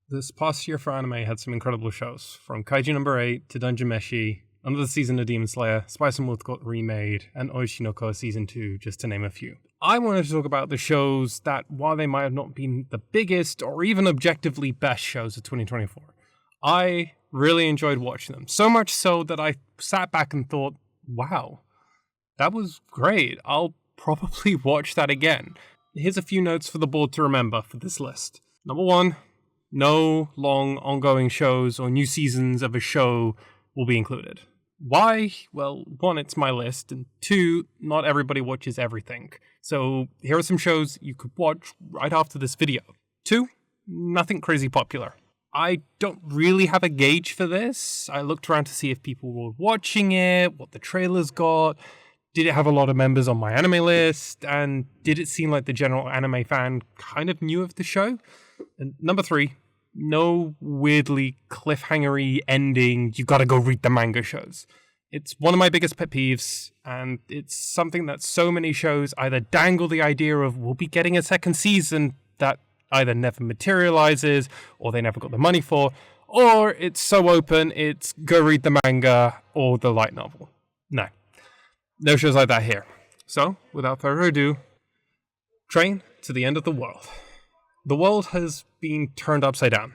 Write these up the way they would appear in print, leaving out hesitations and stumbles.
This past year for anime had some incredible shows, from Kaiju number 8 to Dungeon Meshi, another season of Demon Slayer, Spice and Wolf got remade, and Oishinoko Season 2, just to name a few. I wanted to talk about the shows that, while they might have not been the biggest or even objectively best shows of 2024, I really enjoyed watching them. So much so that I sat back and thought, wow, that was great. I'll probably watch that again. Here's a few notes for the board to remember for this list. Number 1, no long ongoing shows or new seasons of a show will be included. Why? Well, 1, it's my list, and 2, not everybody watches everything. So here are some shows you could watch right after this video. 2, nothing crazy popular. I don't really have a gauge for this. I looked around to see if people were watching it, what the trailers got, did it have a lot of members on my anime list, and did it seem like the general anime fan kind of knew of the show? And number 3, no weirdly cliffhangery ending, you gotta go read the manga shows. It's one of my biggest pet peeves, and it's something that so many shows either dangle the idea of we'll be getting a second season that either never materializes, or they never got the money for, or it's so open, it's go read the manga or the light novel. No shows like that here. So, without further ado, train to the end of the world. The world has been turned upside down.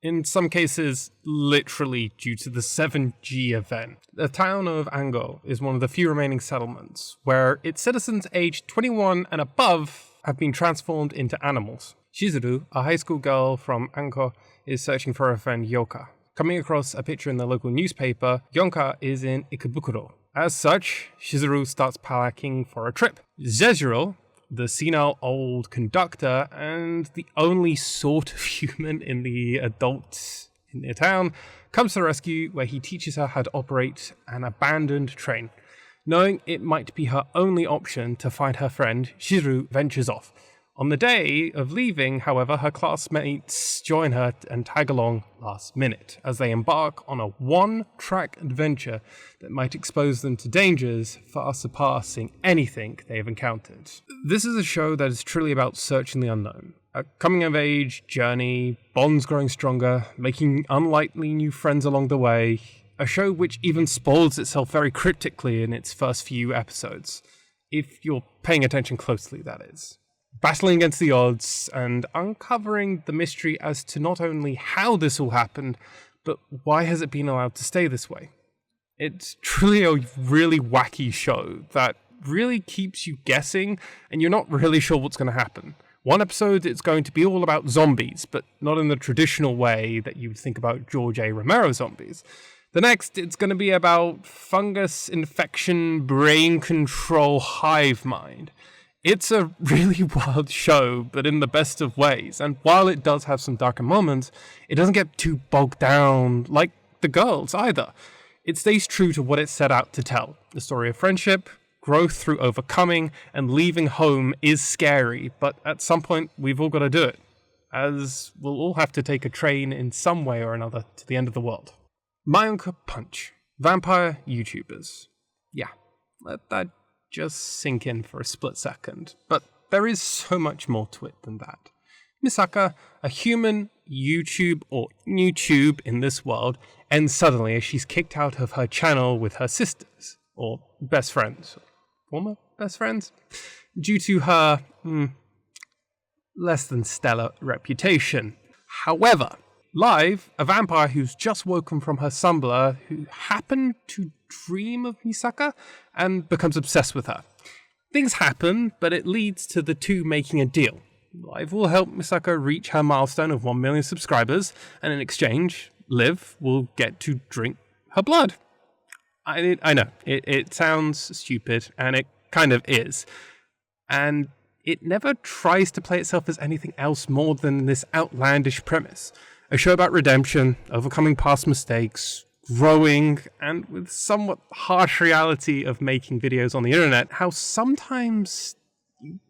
In some cases, literally due to the 7G event. The town of Ango is one of the few remaining settlements where its citizens aged 21 and above have been transformed into animals. Shizuru, a high school girl from Anko, is searching for her friend Yoka. Coming across a picture in the local newspaper, Yonka is in Ikebukuro. As such, Shizuru starts packing for a trip. Zejiro, the senile old conductor and the only sort of human in the town, comes to the rescue where he teaches her how to operate an abandoned train. Knowing it might be her only option to find her friend, Shizuru ventures off. On the day of leaving, however, her classmates join her and tag along last minute as they embark on a one-track adventure that might expose them to dangers far surpassing anything they have encountered. This is a show that is truly about searching the unknown. A coming-of-age journey, bonds growing stronger, making unlikely new friends along the way. A show which even spoils itself very cryptically in its first few episodes. If you're paying attention closely, that is. Battling against the odds and uncovering the mystery as to not only how this all happened, but why has it been allowed to stay this way. It's truly a really wacky show that really keeps you guessing and you're not really sure what's going to happen. One episode it's going to be all about zombies, but not in the traditional way that you would think about George A. Romero zombies. The next, it's going to be about fungus infection, brain control, hive mind. It's a really wild show, but in the best of ways. And while it does have some darker moments, it doesn't get too bogged down like the girls either. It stays true to what it set out to tell. The story of friendship, growth through overcoming, and leaving home is scary, but at some point we've all got to do it, as we'll all have to take a train in some way or another to the end of the world. Mayonaka Punch. Vampire YouTubers. Yeah, let that just sink in for a split second. But there is so much more to it than that. Misaka, a human YouTube or YouTube in this world, ends suddenly as she's kicked out of her channel with her sisters, or best friends, former best friends, due to her less than stellar reputation. However, Live, a vampire who's just woken from her slumber, who happened to dream of Misaka and becomes obsessed with her. Things happen, but it leads to the two making a deal. Live will help Misaka reach her milestone of 1 million subscribers, and in exchange, Liv will get to drink her blood. I know, it sounds stupid, and it kind of is. And it never tries to play itself as anything else more than this outlandish premise. A show about redemption, overcoming past mistakes, growing, and with somewhat harsh reality of making videos on the internet, how sometimes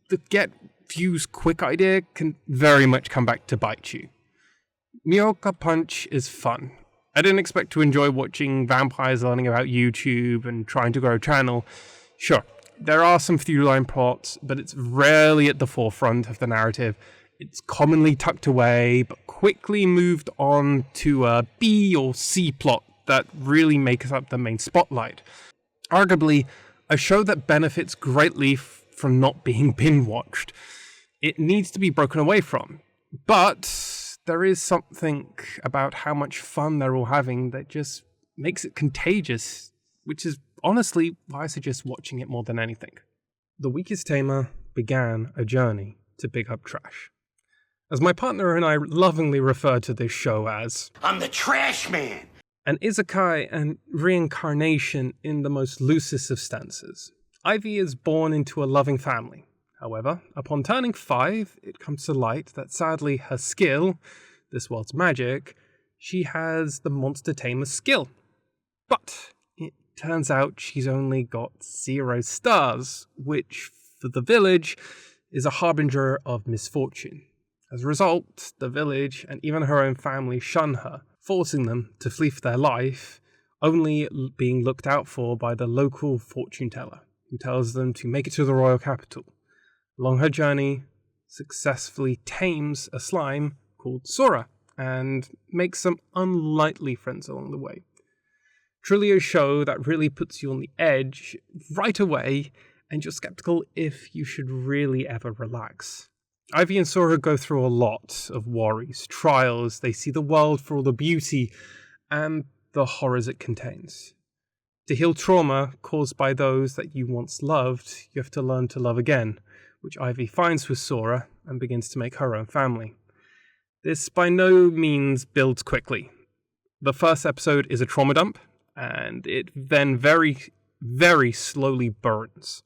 the get views quick idea can very much come back to bite you. Mayonaka Punch is fun. I didn't expect to enjoy watching vampires learning about YouTube and trying to grow a channel. Sure, there are some through-line plots, but it's rarely at the forefront of the narrative. It's commonly tucked away, but quickly moved on to a B or C plot that really makes up the main spotlight. Arguably, a show that benefits greatly from not being binge-watched. It needs to be broken away from. But there is something about how much fun they're all having that just makes it contagious, which is honestly why I suggest watching it more than anything. The Weakest Tamer began a journey to pick up trash. As my partner and I lovingly refer to this show as, I'm the trash man! An isekai and reincarnation in the most loosest of stances. Ivy is born into a loving family. However, upon turning 5, it comes to light that sadly her skill, this world's magic, she has the monster tamer skill. But it turns out she's only got 0 stars, which for the village is a harbinger of misfortune. As a result, the village and even her own family shun her, forcing them to flee for their life, only being looked out for by the local fortune teller, who tells them to make it to the royal capital. Along her journey, successfully tames a slime called Sora, and makes some unlikely friends along the way. Truly a show that really puts you on the edge right away, and you're skeptical if you should really ever relax. Ivy and Sora go through a lot of worries, trials. They see the world for all the beauty and the horrors it contains. To heal trauma caused by those that you once loved, you have to learn to love again, which Ivy finds with Sora and begins to make her own family. This by no means builds quickly. The first episode is a trauma dump, and it then very, very slowly burns.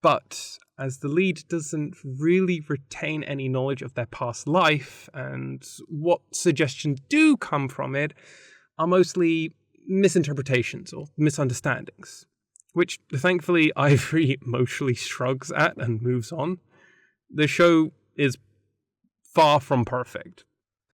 But as the lead doesn't really retain any knowledge of their past life, and what suggestions do come from it are mostly misinterpretations or misunderstandings, which thankfully Ivy emotionally shrugs at and moves on. The show is far from perfect.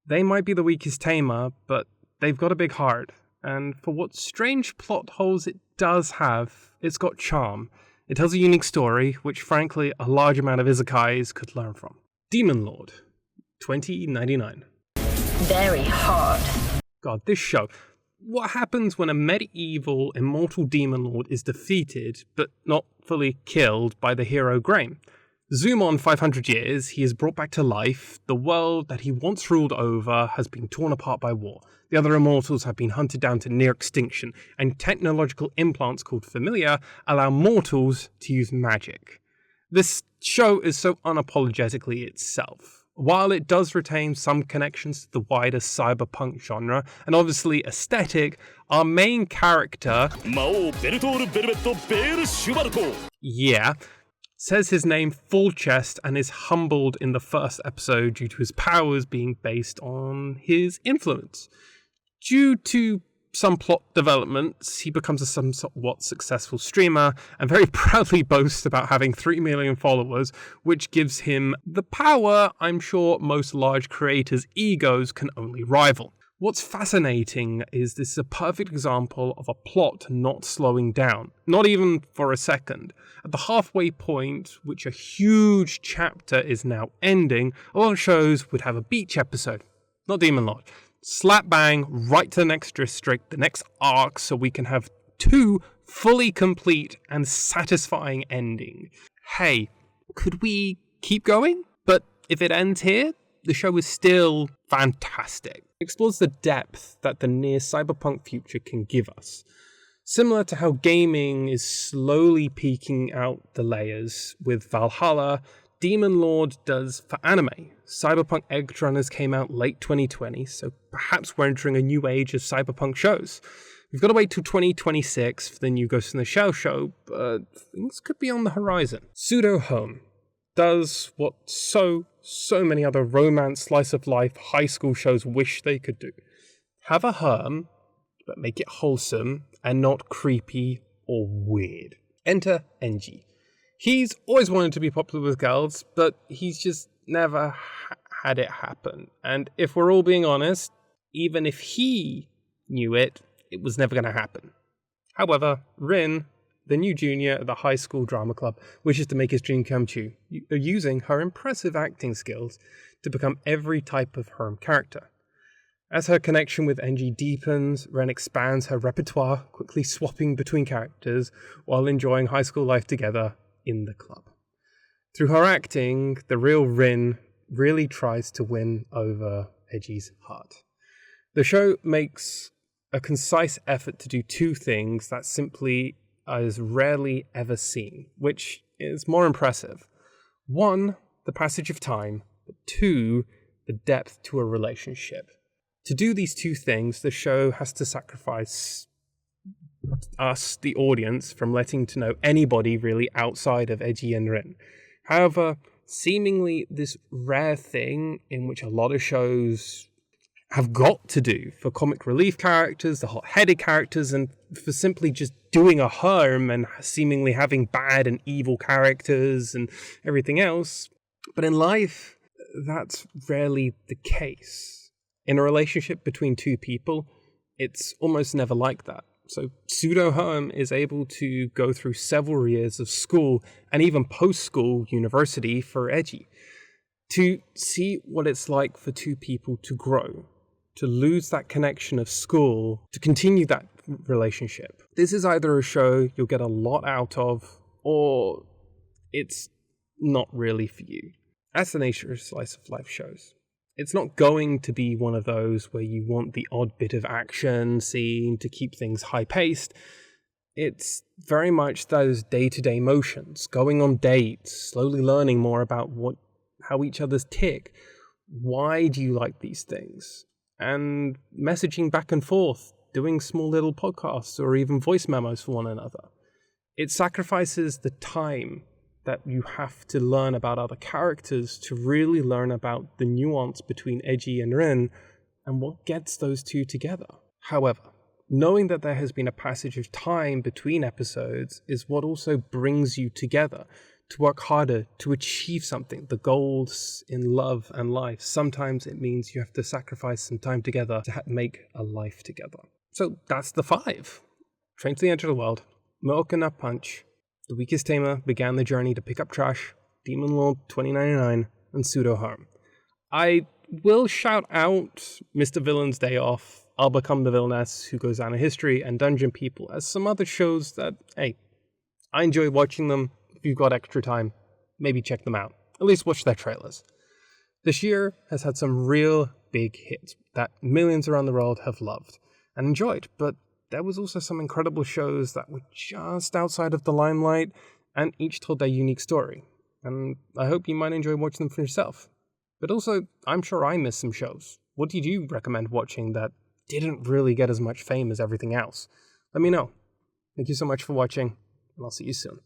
They might be the weakest tamer, but they've got a big heart, and for what strange plot holes it does have, it's got charm. It tells a unique story, which frankly a large amount of isekais could learn from. Demon Lord, 2099. Very hard. God, this show. What happens when a medieval immortal demon lord is defeated, but not fully killed by the hero Graeme? Zoom on 500 years, he is brought back to life. The world that he once ruled over has been torn apart by war. The other immortals have been hunted down to near extinction, and technological implants called Familia allow mortals to use magic. This show is so unapologetically itself. While it does retain some connections to the wider cyberpunk genre, and obviously aesthetic, our main character, says his name full chest and is humbled in the first episode due to his powers being based on his influence. Due to some plot developments, he becomes a somewhat successful streamer and very proudly boasts about having 3 million followers, which gives him the power I'm sure most large creators' egos can only rival. What's fascinating is this is a perfect example of a plot not slowing down, not even for a second. At the halfway point, which a huge chapter is now ending, a lot of shows would have a beach episode, not Demon Lord. Slap bang, right to the next district, the next arc, so we can have 2 fully complete and satisfying ending. Hey, could we keep going? But if it ends here, the show is still fantastic. It explores the depth that the near cyberpunk future can give us. Similar to how gaming is slowly peeking out the layers with Valhalla, Demon Lord does for anime. Cyberpunk Edgerunners came out late 2020, so perhaps we're entering a new age of cyberpunk shows. We've got to wait till 2026 for the new Ghost in the Shell show, but things could be on the horizon. Pseudo Harem does what so many other romance, slice-of-life, high school shows wish they could do. Have a harem, but make it wholesome and not creepy or weird. Enter NG. He's always wanted to be popular with girls, but he's just never had it happen. And if we're all being honest, even if he knew it, it was never going to happen. However, Rin, the new junior at the high school drama club, wishes to make his dream come true, using her impressive acting skills to become every type of Harem character. As her connection with Enji deepens, Ren expands her repertoire, quickly swapping between characters while enjoying high school life together in the club. Through her acting, the real Rin really tries to win over Eji's heart. The show makes a concise effort to do two things that simply is rarely ever seen, which is more impressive. One, the passage of time, but two, the depth to a relationship. To do these two things, the show has to sacrifice us, the audience, from letting to know anybody really outside of Eji and Rin. However, seemingly this rare thing in which a lot of shows have got to do for comic relief characters, the hot-headed characters, and for simply just doing a harem and seemingly having bad and evil characters and everything else. But in life, that's rarely the case. In a relationship between two people, it's almost never like that. So Pseudo Harem is able to go through several years of school and even post-school university for Eji to see what it's like for two people to grow, to lose that connection of school, to continue that relationship. This is either a show you'll get a lot out of, or it's not really for you. That's the nature of slice of life shows. It's not going to be one of those where you want the odd bit of action scene to keep things high-paced. It's very much those day-to-day motions, going on dates, slowly learning more about how each other's tick. Why do you like these things? And messaging back and forth, doing small little podcasts or even voice memos for one another. It sacrifices the time that you have to learn about other characters to really learn about the nuance between Eji and Rin and what gets those two together. However, knowing that there has been a passage of time between episodes is what also brings you together to work harder to achieve something, the goals in love and life. Sometimes it means you have to sacrifice some time together to make a life together. So that's the 5. Train to the End of the World, Mayonaka Punch, The Weakest Tamer Began the Journey to Pick Up Trash, Demon Lord 2099, and Pseudo Harem. I will shout out Mr. Villain's Day Off, I'll Become the Villainess Who Goes Down in History, and Dungeon People as some other shows that, hey, I enjoy watching them. If you've got extra time, maybe check them out. At least watch their trailers. This year has had some real big hits that millions around the world have loved and enjoyed, but there was also some incredible shows that were just outside of the limelight and each told their unique story. And I hope you might enjoy watching them for yourself. But also, I'm sure I missed some shows. What did you recommend watching that didn't really get as much fame as everything else? Let me know. Thank you so much for watching, and I'll see you soon.